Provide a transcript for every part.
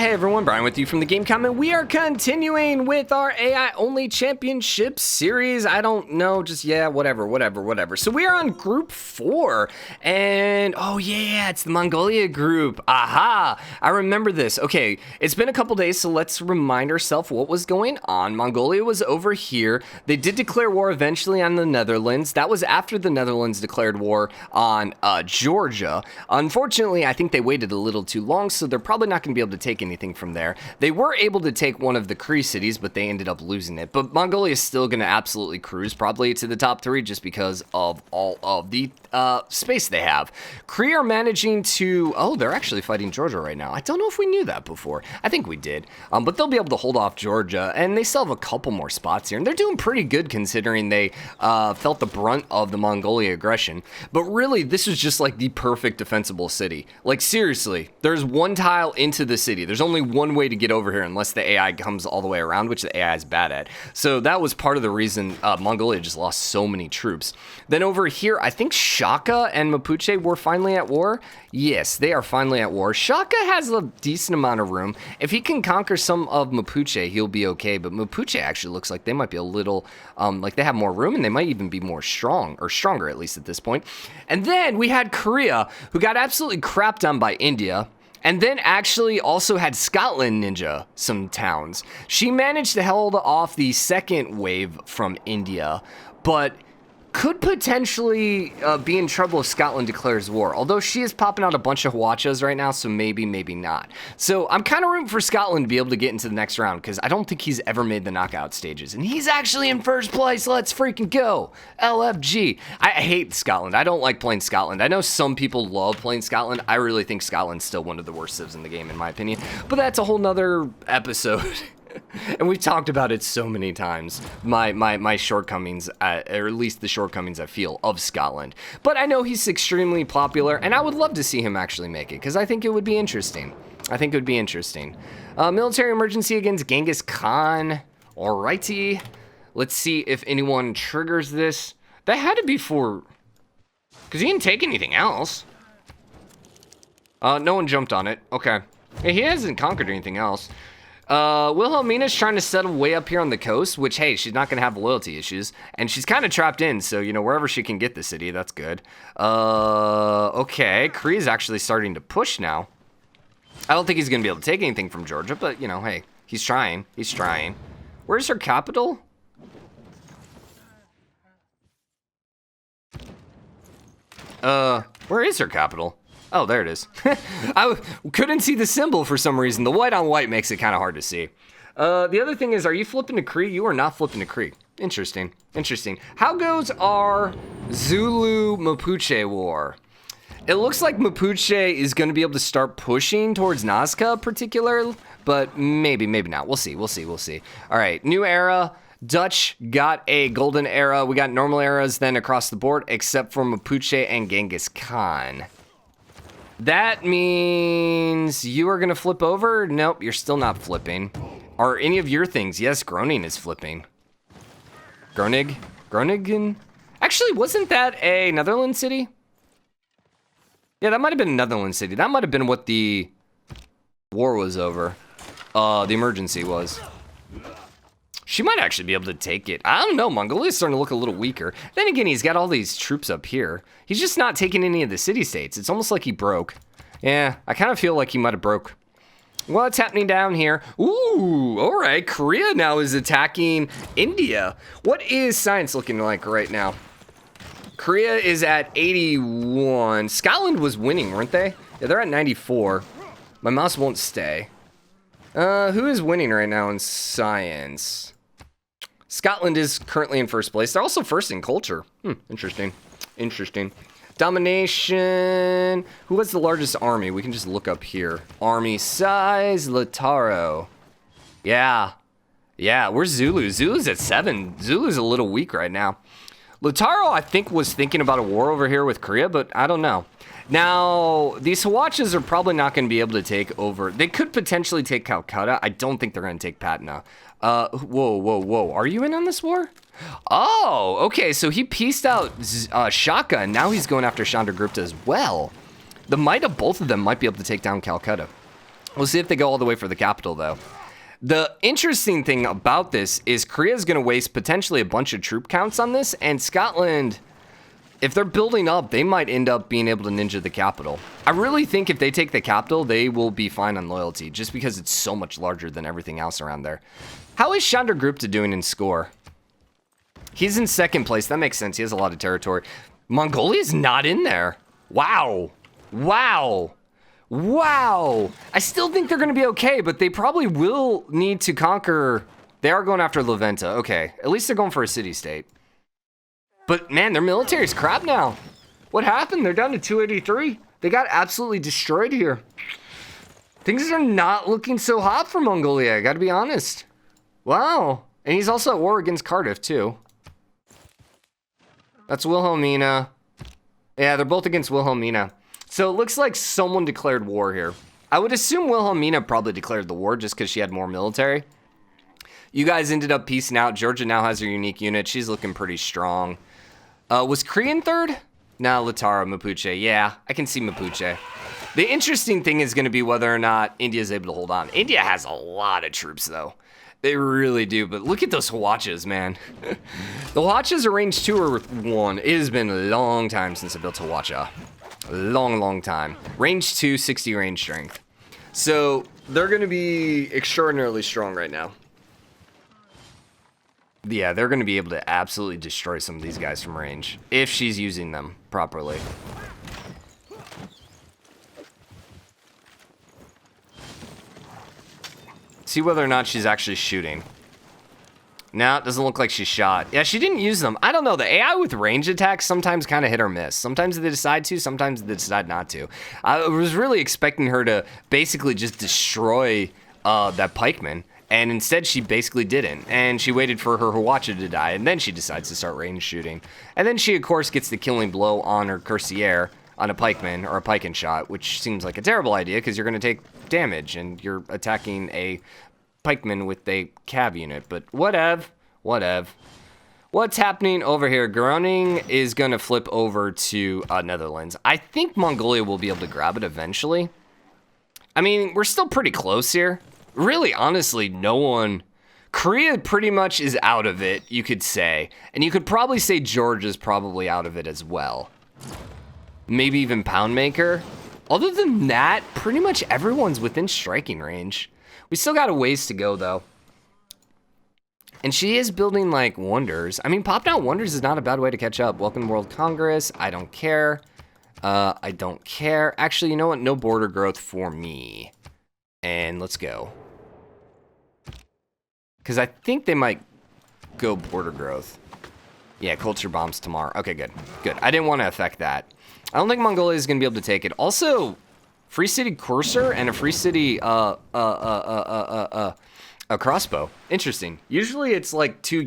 Hey everyone, Brian with you from TheGameCommon. We are continuing with our AI-only championship series. I don't know, just whatever. So we are on group 4, and oh yeah, it's the Mongolia group. Aha, I remember this. Okay, it's been a couple days, so let's remind ourselves what was going on. Mongolia was over here. They did declare war eventually on the Netherlands. That was after the Netherlands declared war on Georgia. Unfortunately, I think they waited a little too long, so they're probably not going to be able to take anything from there. They were able to take one of the Cree cities, but they ended up losing it. But Mongolia is still going to absolutely cruise probably to the top 3 just because of all of the space they have. Cree are managing to... Oh, they're actually fighting Georgia right now. I don't know if we knew that before. I think we did. But they'll be able to hold off Georgia, and they still have a couple more spots here. And they're doing pretty good considering they felt the brunt of the Mongolia aggression. But really, this is just like the perfect defensible city. Like, seriously, there's one tile into the city. There's only one way to get over here unless the AI comes all the way around, which the AI is bad at. So that was part of the reason Mongolia just lost so many troops. Then over here, I think Shaka and Mapuche were finally at war. Yes, they are finally at war. Shaka has a decent amount of room. If he can conquer some of Mapuche, he'll be okay. But Mapuche actually looks like they might be a little, like they have more room, and they might even be more strong, or stronger at least at this point. And then we had Korea, who got absolutely crapped on by India. And then actually also had Scotland ninja some towns. She managed to hold off the second wave from India, but could potentially be in trouble if Scotland declares war. Although she is popping out a bunch of Hwachas right now, so maybe not. So I'm kind of rooting for Scotland to be able to get into the next round, because I don't think he's ever made the knockout stages. And he's actually in first place. Let's freaking go. LFG. I hate Scotland. I don't like playing Scotland. I know some people love playing Scotland. I really think Scotland's still one of the worst civs in the game, in my opinion. But that's a whole nother episode. And we've talked about it so many times, my shortcomings, or at least the shortcomings I feel of Scotland. But I know he's extremely popular, and I would love to see him actually make it, because I think it would be interesting. Military emergency against Genghis Khan. Alrighty. Let's see if anyone triggers this. That had to be for... because he didn't take anything else. No one jumped on it. Okay. Hey, he hasn't conquered anything else. Wilhelmina's trying to settle way up here on the coast, which, hey, she's not going to have loyalty issues. And she's kind of trapped in, so, you know, wherever she can get the city, that's good. Okay, Cree is actually starting to push now. I don't think he's going to be able to take anything from Georgia, but, you know, hey, he's trying. Where's her capital? Where is her capital? Oh, there it is. I couldn't see the symbol for some reason. The white on white makes it kind of hard to see. The other thing is, are you flipping to Cree? You are not flipping to Cree. Interesting. How goes our Zulu Mapuche war? It looks like Mapuche is going to be able to start pushing towards Nazca particular, but maybe not. We'll see. All right, new era. Dutch got a golden era. We got normal eras then across the board, except for Mapuche and Genghis Khan. That means you are going to flip over? Nope, you're still not flipping. Are any of your things? Yes, Groningen is flipping. Groningen? Actually, wasn't that a Netherlands city? Yeah, that might have been a Netherlands city. That might have been what the war was over. The emergency was. She might actually be able to take it. I don't know, Mongolia's starting to look a little weaker. Then again, he's got all these troops up here. He's just not taking any of the city-states. It's almost like he broke. Yeah, I kind of feel like he might have broke. What's happening down here? Ooh, all right, Korea now is attacking India. What is science looking like right now? Korea is at 81. Scotland was winning, weren't they? Yeah, they're at 94. My mouse won't stay. Who is winning right now in science? Scotland is currently in first place. They're also first in culture. Interesting. Domination. Who has the largest army? We can just look up here. Army size, Lataro. Yeah, where's Zulu? Zulu's at 7. Zulu's a little weak right now. Lataro, I think, was thinking about a war over here with Korea, but I don't know. Now, these Hwachas are probably not going to be able to take over. They could potentially take Calcutta. I don't think they're going to take Patna. Whoa. Are you in on this war? Oh, okay. So he pieced out Shaka, and now he's going after Chandragupta as well. The might of both of them might be able to take down Calcutta. We'll see if they go all the way for the capital, though. The interesting thing about this is Korea's going to waste potentially a bunch of troop counts on this, and Scotland, if they're building up, they might end up being able to ninja the capital. I really think if they take the capital, they will be fine on loyalty, just because it's so much larger than everything else around there. How is Chandragupta doing in score? He's in second place. That makes sense. He has a lot of territory. Mongolia's not in there. Wow. Wow. Wow. I still think they're going to be okay, but they probably will need to conquer. They are going after Leventa. Okay. At least they're going for a city-state. But, man, their military is crap now. What happened? They're down to 283. They got absolutely destroyed here. Things are not looking so hot for Mongolia, I got to be honest. Wow. And he's also at war against Cardiff, too. That's Wilhelmina. Yeah, they're both against Wilhelmina. So it looks like someone declared war here. I would assume Wilhelmina probably declared the war just because she had more military. You guys ended up piecing out. Georgia now has her unique unit. She's looking pretty strong. Was Cree in third? No, Latara, Mapuche. Yeah, I can see Mapuche. The interesting thing is going to be whether or not India is able to hold on. India has a lot of troops, though. They really do, but look at those Hwachas, man. The Hwachas are range 2 or 1. It has been a long time since I built a Hwacha. Long time. Range 2, 60 range strength. So they're going to be extraordinarily strong right now. Yeah, they're going to be able to absolutely destroy some of these guys from range if she's using them properly. See whether or not she's actually shooting. No, it doesn't look like she shot. Yeah, she didn't use them. I don't know. The AI with range attacks sometimes kind of hit or miss. Sometimes they decide to, sometimes they decide not to. I was really expecting her to basically just destroy that pikeman, and instead she basically didn't. And she waited for her Hwacha to die, and then she decides to start range shooting. And then she, of course, gets the killing blow on her cuirassier on a pikeman or a pikeman shot, which seems like a terrible idea because you're going to take damage and you're attacking a pikeman with a cav unit, but whatever. What's happening over here? Groningen is going to flip over to Netherlands. I think Mongolia will be able to grab it eventually. I mean, we're still pretty close here. Really, honestly, no one... Korea pretty much is out of it, you could say. And you could probably say Georgia's probably out of it as well. Maybe even Poundmaker. Other than that, pretty much everyone's within striking range. We still got a ways to go, though. And she is building, like, wonders. I mean, Pop Down Wonders is not a bad way to catch up. Welcome to World Congress. I don't care. I don't care. Actually, you know what? No border growth for me. And let's go. Because I think they might go border growth. Yeah, culture bombs tomorrow. Okay, good. Good. I didn't want to affect that. I don't think Mongolia is going to be able to take it. Also... Free City Courser and a Free City a crossbow. Interesting. Usually it's like 2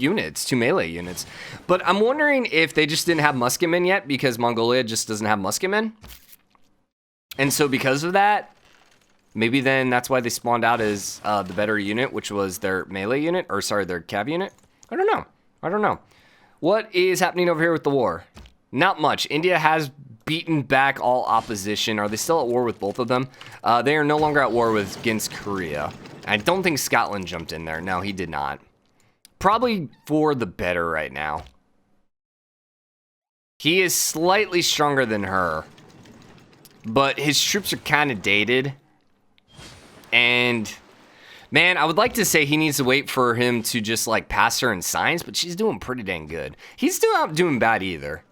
melee units. But I'm wondering if they just didn't have musketmen yet because Mongolia just doesn't have musketmen. And so because of that, maybe then that's why they spawned out as the better unit, which was their melee unit, or sorry, their cav unit. I don't know. What is happening over here with the war? Not much. India has beaten back all opposition. Are they still at war with both of them? They are no longer at war against Korea. I don't think Scotland jumped in there. No, he did not. Probably for the better right now. He is slightly stronger than her, but his troops are kind of dated. And, man, I would like to say he needs to wait for him to just, like, pass her in science, but she's doing pretty dang good. He's still not doing bad either.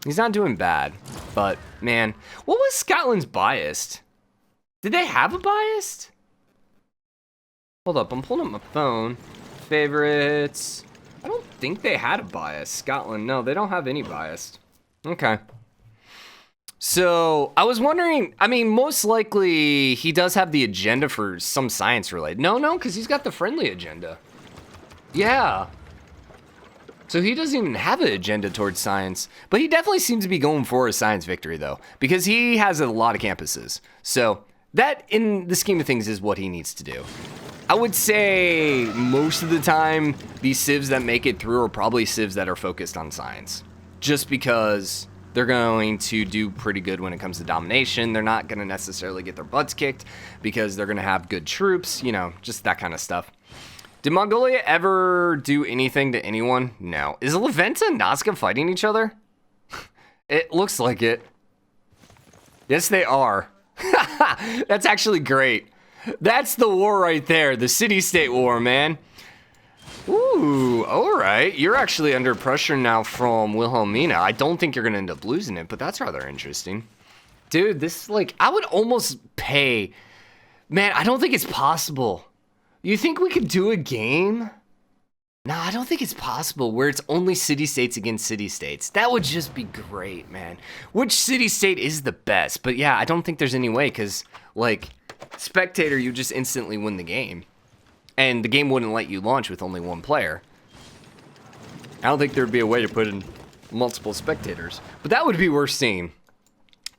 He's not doing bad, but, man, what was Scotland's biased? Did they have a biased? Hold up, I'm pulling up my phone. Favorites. I don't think they had a bias. Scotland, no, they don't have any bias. Okay. So, I was wondering, I mean, most likely he does have the agenda for some science related. No, because he's got the friendly agenda. Yeah. So he doesn't even have an agenda towards science, but he definitely seems to be going for a science victory, though, because he has a lot of campuses. So that, in the scheme of things, is what he needs to do. I would say most of the time, these civs that make it through are probably civs that are focused on science, just because They're going to do pretty good when it comes to domination. They're not going to necessarily get their butts kicked because they're going to have good troops, you know, just that kind of stuff. Did Mongolia ever do anything to anyone? No. Is Leventa and Nazca fighting each other? It looks like it. Yes, they are. That's actually great. That's the war right there. The city-state war, man. Ooh, all right. You're actually under pressure now from Wilhelmina. I don't think you're going to end up losing it, but that's rather interesting. Dude, this, like, I would almost pay. Man, I don't think it's possible. You think we could do a game? No, I don't think it's possible where it's only city-states against city-states. That would just be great, man. Which city-state is the best? But yeah, I don't think there's any way because, like, spectator, you just instantly win the game. And the game wouldn't let you launch with only one player. I don't think there'd be a way to put in multiple spectators. But that would be worth seeing.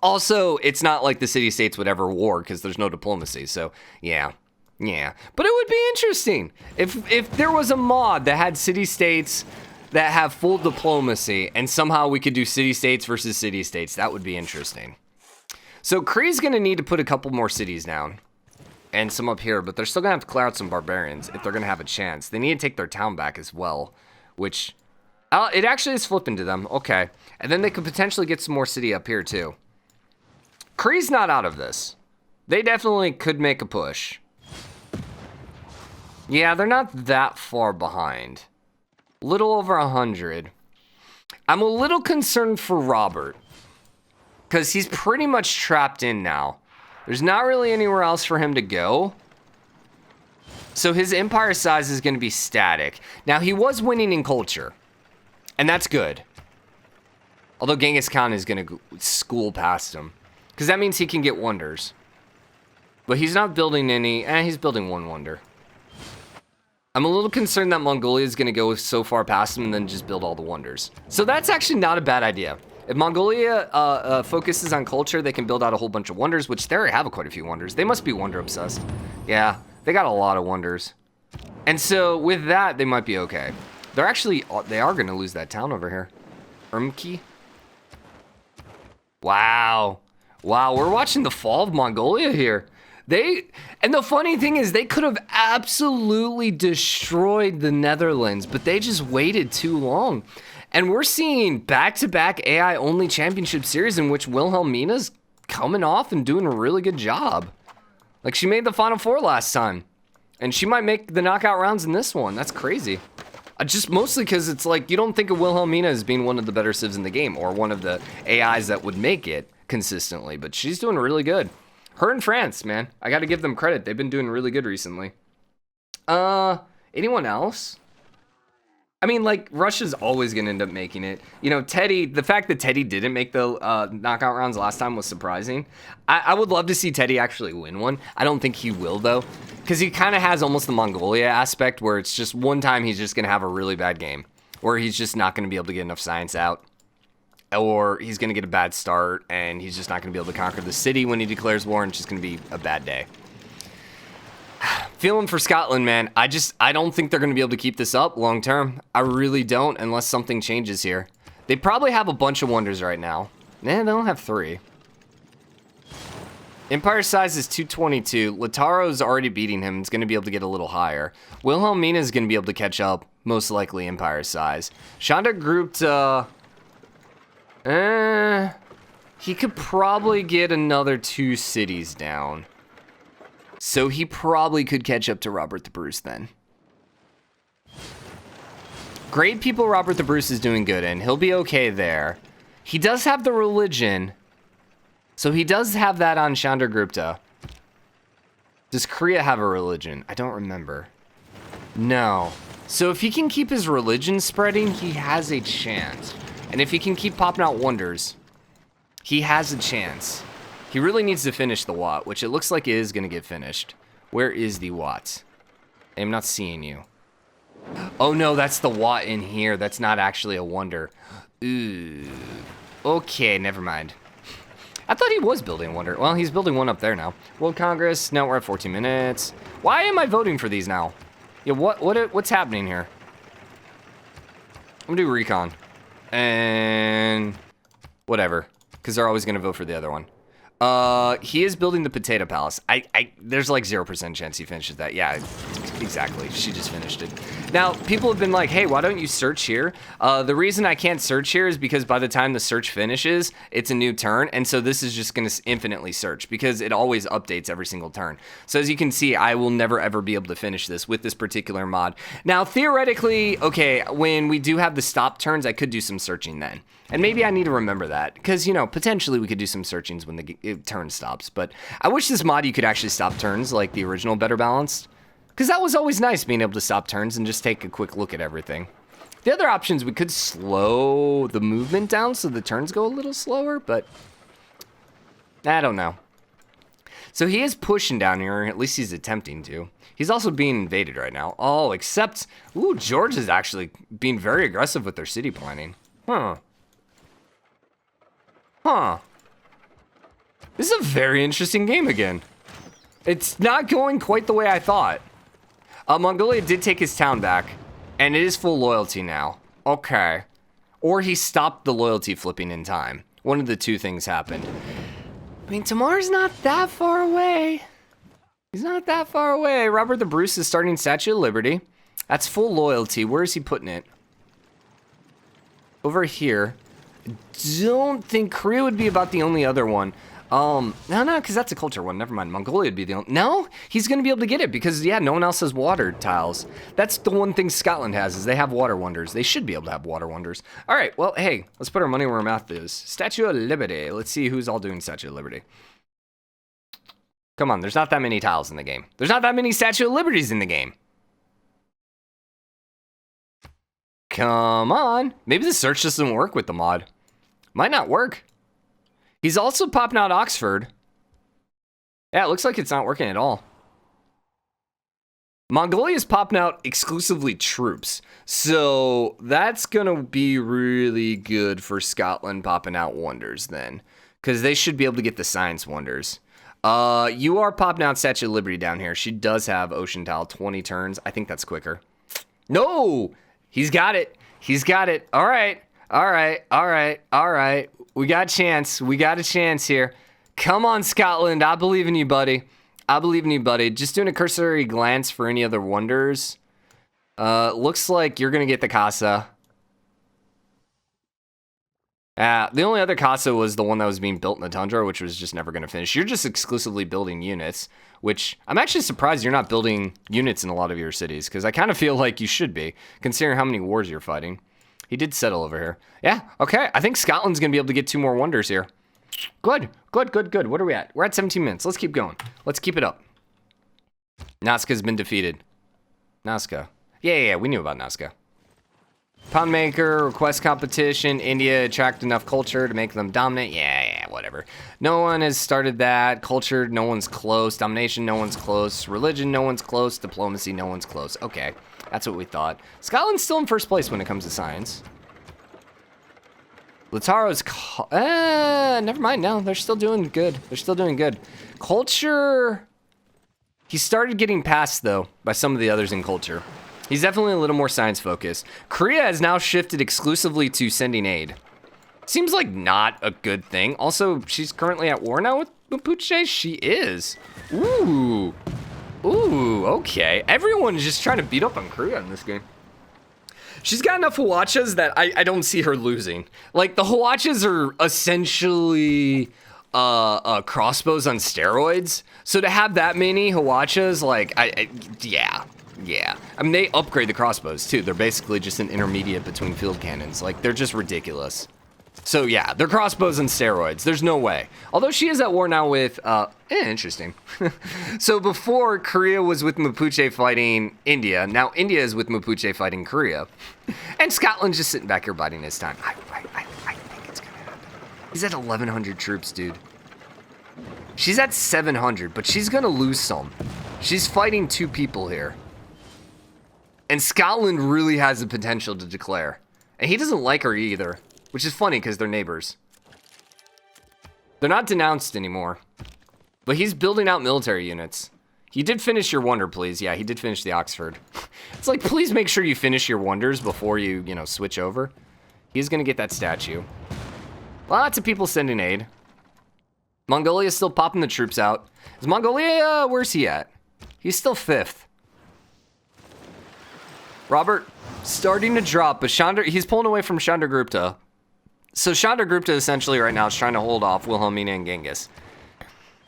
Also, it's not like the city-states would ever war because there's no diplomacy. So, yeah. Yeah. But it would be interesting. If there was a mod that had city-states that have full diplomacy and somehow we could do city-states versus city-states, that would be interesting. So, Cree's going to need to put a couple more cities down. And some up here, but they're still going to have to clear out some barbarians if they're going to have a chance. They need to take their town back as well, which, it actually is flipping to them. Okay. And then they could potentially get some more city up here, too. Cree's not out of this. They definitely could make a push. Yeah, they're not that far behind. Little over 100. I'm a little concerned for Robert, because he's pretty much trapped in now. There's not really anywhere else for him to go. So his empire size is going to be static. Now, he was winning in culture. And that's good. Although Genghis Khan is going to school past him. Because that means he can get wonders. But he's not building any. He's building one wonder. I'm a little concerned that Mongolia is going to go so far past him and then just build all the wonders. So that's actually not a bad idea. If Mongolia focuses on culture, they can build out a whole bunch of wonders, which they already have quite a few wonders. They must be wonder obsessed. Yeah, they got a lot of wonders. And so with that, they might be okay. They are going to lose that town over here. Urmqi. Wow. Wow, we're watching the fall of Mongolia here. And the funny thing is, they could have absolutely destroyed the Netherlands, but they just waited too long. And we're seeing back-to-back AI-only championship series in which Wilhelmina's coming off and doing a really good job. Like, she made the Final Four last time. And she might make the knockout rounds in this one. That's crazy. Just mostly because it's like, you don't think of Wilhelmina as being one of the better civs in the game, or one of the AIs that would make it consistently. But she's doing really good. Her and France, man. I gotta give them credit. They've been doing really good recently. Anyone else? I mean, like, Russia's always going to end up making it. You know, Teddy, the fact that Teddy didn't make the knockout rounds last time was surprising. I would love to see Teddy actually win one. I don't think he will, though, because he kind of has almost the Mongolia aspect where it's just one time he's just going to have a really bad game, where he's just not going to be able to get enough science out, or he's going to get a bad start, and he's just not going to be able to conquer the city when he declares war, and it's just going to be a bad day. Feeling for Scotland, man. I don't think they're going to be able to keep this up long term. I really don't, unless something changes here. They probably have a bunch of wonders right now. Nah, they don't have 3. Empire size is 222. Lataro's already beating him. It's going to be able to get a little higher. Wilhelmina is going to be able to catch up, most likely empire size. Shanda grouped, he could probably get another 2 cities down. So he probably could catch up to Robert the Bruce then. Great people Robert the Bruce is doing good in. He'll be okay there. He does have the religion. So he does have that on Chandragupta. Does Korea have a religion? I don't remember. No. So if he can keep his religion spreading, he has a chance. And if he can keep popping out wonders, he has a chance. He really needs to finish the Watt, which it looks like it is going to get finished. Where is the Watt? I am not seeing you. Oh no, that's the Watt in here. That's not actually a wonder. Ooh. Okay, never mind. I thought he was building a wonder. Well, he's building one up there now. World Congress. Now we're at 14 minutes. Why am I voting for these now? Yeah, what's happening here? I'm gonna do recon. And Whatever, because they're always going to vote for the other one. He is building the potato palace. There's like 0% chance he finishes that. Yeah, exactly. She just finished it. Now, people have been like, hey, why don't you search here? The reason I can't search here is because by the time the search finishes, it's a new turn. And so this is just going to infinitely search because it always updates every single turn. So as you can see, I will never, ever be able to finish this with this particular mod. Now, theoretically, okay, when we do have the stop turns, I could do some searching then. And maybe I need to remember that because, you know, potentially we could do some searchings when the turn stops. But I wish this mod you could actually stop turns like the original Better Balanced. Because that was always nice being able to stop turns and just take a quick look at everything. The other options, we could slow the movement down so the turns go a little slower, but I don't know. So he is pushing down here, at least he's attempting to. He's also being invaded right now. Oh, except, ooh, George is actually being very aggressive with their city planning. Huh. This is a very interesting game again. It's not going quite the way I thought. Mongolia did take his town back, and it is full loyalty now. Okay. Or he stopped the loyalty flipping in time. One of the two things happened. I mean, Tamar's not that far away. He's not that far away. Robert the Bruce is starting Statue of Liberty. That's full loyalty. Where is he putting it? Over here. Don't think Cree would be about the only other one. No, because that's a culture one. Never mind. Mongolia would be the only... No, he's going to be able to get it because, yeah, no one else has water tiles. That's the one thing Scotland has is they have water wonders. They should be able to have water wonders. All right, well, hey, let's put our money where our mouth is. Statue of Liberty. Let's see who's all doing Statue of Liberty. Come on, there's not that many tiles in the game. There's not that many Statue of Liberties in the game. Come on. Maybe the search doesn't work with the mod. Might not work. He's also popping out Oxford. Yeah, it looks like it's not working at all. Mongolia's popping out exclusively troops. So that's going to be really good for Scotland popping out wonders then. Because they should be able to get the science wonders. You are popping out Statue of Liberty down here. She does have Ocean Tile, 20 turns. I think that's quicker. No! He's got it. He's got it. All right. All right. All right. All right. We got a chance. We got a chance here. Come on, Scotland. I believe in you, buddy. I believe in you, buddy. Just doing a cursory glance for any other wonders. Looks like you're going to get the Casa. The only other Casa was the one that was being built in the Tundra, which was just never going to finish. You're just exclusively building units, which I'm actually surprised you're not building units in a lot of your cities, because I kind of feel like you should be, considering how many wars you're fighting. He did settle over here. Yeah, okay. I think Scotland's going to be able to get 2 more wonders here. Good, good, good, good. What are we at? We're at 17 minutes. Let's keep going. Let's keep it up. Nazca's been defeated. Nazca. Yeah, we knew about Nazca. Pound maker, request competition. India attract enough culture to make them dominant. Yeah, whatever. No one has started that. Culture, no one's close. Domination, no one's close. Religion, no one's close. Diplomacy, no one's close. Okay, that's what we thought. Scotland's still in first place when it comes to science. Lataro's... never mind. No, they're still doing good. They're still doing good. Culture... He started getting passed, though, by some of the others in culture. He's definitely a little more science-focused. Korea has now shifted exclusively to sending aid. Seems like not a good thing. Also, she's currently at war now with Mapuche. She is. Ooh. Ooh, okay. Everyone is just trying to beat up on Korea in this game. She's got enough Hawachas that I don't see her losing. Like, the Hawachas are essentially crossbows on steroids. So to have that many Hawachas, like, yeah. I mean, they upgrade the crossbows, too. They're basically just an intermediate between field cannons. Like, they're just ridiculous. So, yeah, they're crossbows on steroids. There's no way. Although she is at war now with, interesting. So before, Korea was with Mapuche fighting India. Now India is with Mapuche fighting Korea. And Scotland's just sitting back here biding his time. I think it's going to happen. He's at 1,100 troops, dude. She's at 700, but she's going to lose some. She's fighting 2 people here. And Scotland really has the potential to declare. And he doesn't like her either. Which is funny because they're neighbors. They're not denounced anymore. But he's building out military units. He did finish your wonder, please. Yeah, he did finish the Oxford. It's like, please make sure you finish your wonders before you, switch over. He's going to get that statue. Lots of people sending aid. Mongolia is still popping the troops out. Is Mongolia, where's he at? He's still 5th. Robert starting to drop, but he's pulling away from Chandragupta. So Chandragupta essentially right now is trying to hold off Wilhelmina and Genghis.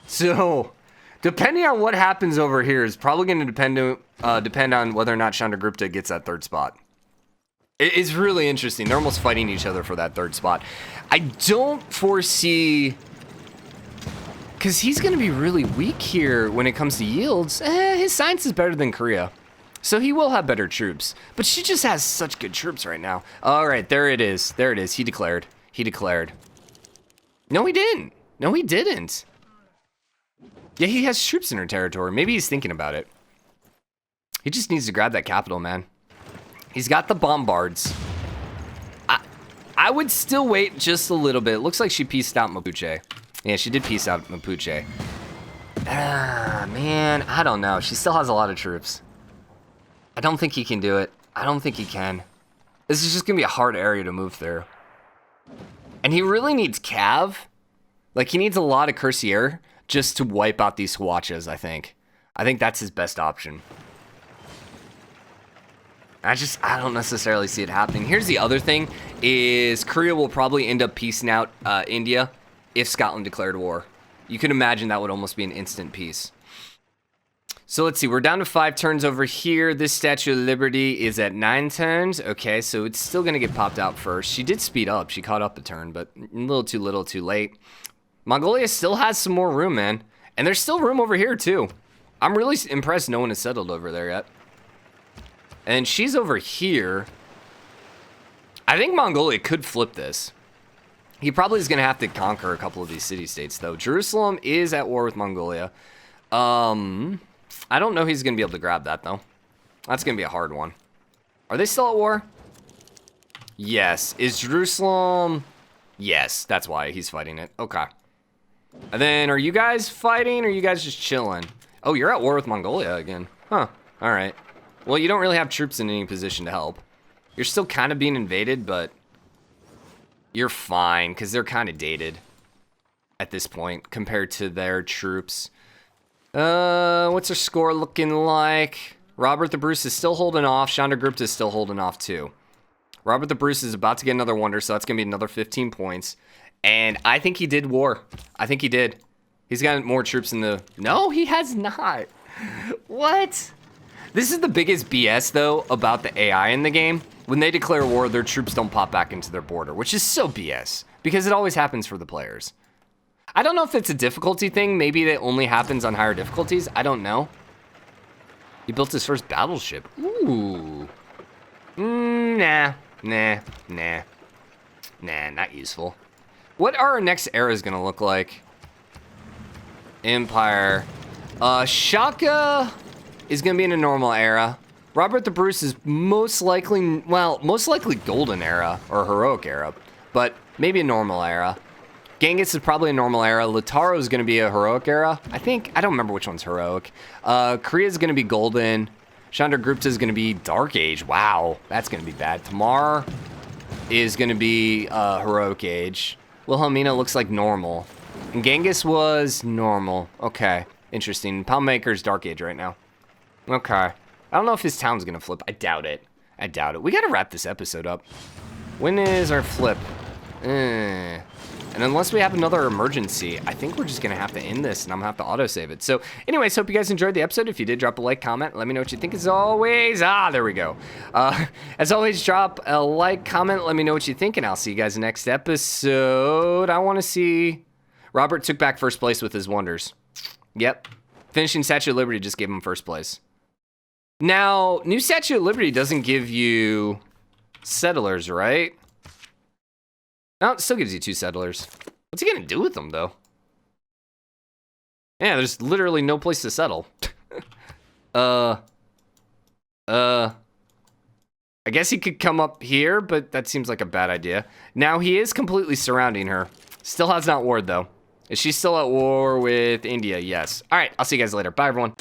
So depending on what happens over here is probably going to depend on whether or not Chandragupta gets that 3rd spot. It's really interesting. They're almost fighting each other for that 3rd spot. I don't foresee... Because he's going to be really weak here when it comes to yields. His science is better than Korea. So he will have better troops. But she just has such good troops right now. All right, there it is. There it is. He declared. He declared. No, he didn't. No, he didn't. Yeah, he has troops in her territory. Maybe he's thinking about it. He just needs to grab that capital, man. He's got the bombards. I would still wait just a little bit. It looks like she pieced out Mapuche. Yeah, she did piece out Mapuche. Man, I don't know. She still has a lot of troops. I don't think he can do it. I don't think he can. This is just going to be a hard area to move through. And he really needs cav. Like, he needs a lot of cuirassier just to wipe out these swatches, I think. I think that's his best option. I don't necessarily see it happening. Here's the other thing, is Korea will probably end up piecing out India if Scotland declared war. You can imagine that would almost be an instant peace. So let's see, we're down to 5 turns over here. This Statue of Liberty is at 9 turns. Okay, so it's still going to get popped out first. She did speed up. She caught up a turn, but a little too late. Mongolia still has some more room, man. And there's still room over here, too. I'm really impressed no one has settled over there yet. And she's over here. I think Mongolia could flip this. He probably is going to have to conquer a couple of these city-states, though. Jerusalem is at war with Mongolia. I don't know he's going to be able to grab that, though. That's going to be a hard one. Are they still at war? Yes. Is Jerusalem... Yes, that's why he's fighting it. Okay. And then, are you guys fighting, or are you guys just chilling? Oh, you're at war with Mongolia again. Huh. All right. Well, you don't really have troops in any position to help. You're still kind of being invaded, but you're fine, because they're kind of dated at this point compared to their troops. What's her score looking like? Robert the Bruce is still holding off. Chandragupta is still holding off, too. Robert the Bruce is about to get another wonder, so that's going to be another 15 points. And I think he did war. I think he did. He's got more troops in the... No, he has not. What? This is the biggest BS, though, about the AI in the game. When they declare war, their troops don't pop back into their border, which is so BS, because it always happens for the players. I don't know if it's a difficulty thing. Maybe it only happens on higher difficulties. I don't know. He built his first battleship. Ooh. Nah, not useful. What are our next eras gonna look like? Empire. Shaka is gonna be in a normal era. Robert the Bruce is most likely golden era or heroic era, but maybe a normal era. Genghis is probably a normal era. Lataro is gonna be a heroic era. I don't remember which one's heroic. Korea is gonna be golden. Chandragupta is gonna be dark age. Wow, that's gonna be bad. Tamar is gonna be heroic age. Wilhelmina looks like normal. And Genghis was normal. Okay, interesting. Palmaker's dark age right now. Okay. I don't know if his town's gonna flip. I doubt it. We gotta wrap this episode up. When is our flip? And unless we have another emergency, I think we're just gonna have to end this and I'm gonna have to autosave it. So anyways, hope you guys enjoyed the episode. If you did, drop a like, comment, let me know what you think as always. There we go. As always, drop a like, comment, let me know what you think, and I'll see you guys next episode. I wanna see... Robert took back first place with his wonders. Yep. Finishing Statue of Liberty just gave him first place. Now, new Statue of Liberty doesn't give you settlers, right? No, it still gives you 2 settlers. What's he gonna do with them, though? Yeah, there's literally no place to settle. I guess he could come up here, but that seems like a bad idea. Now, he is completely surrounding her. Still has not warred, though. Is she still at war with India? Yes. All right, I'll see you guys later. Bye, everyone.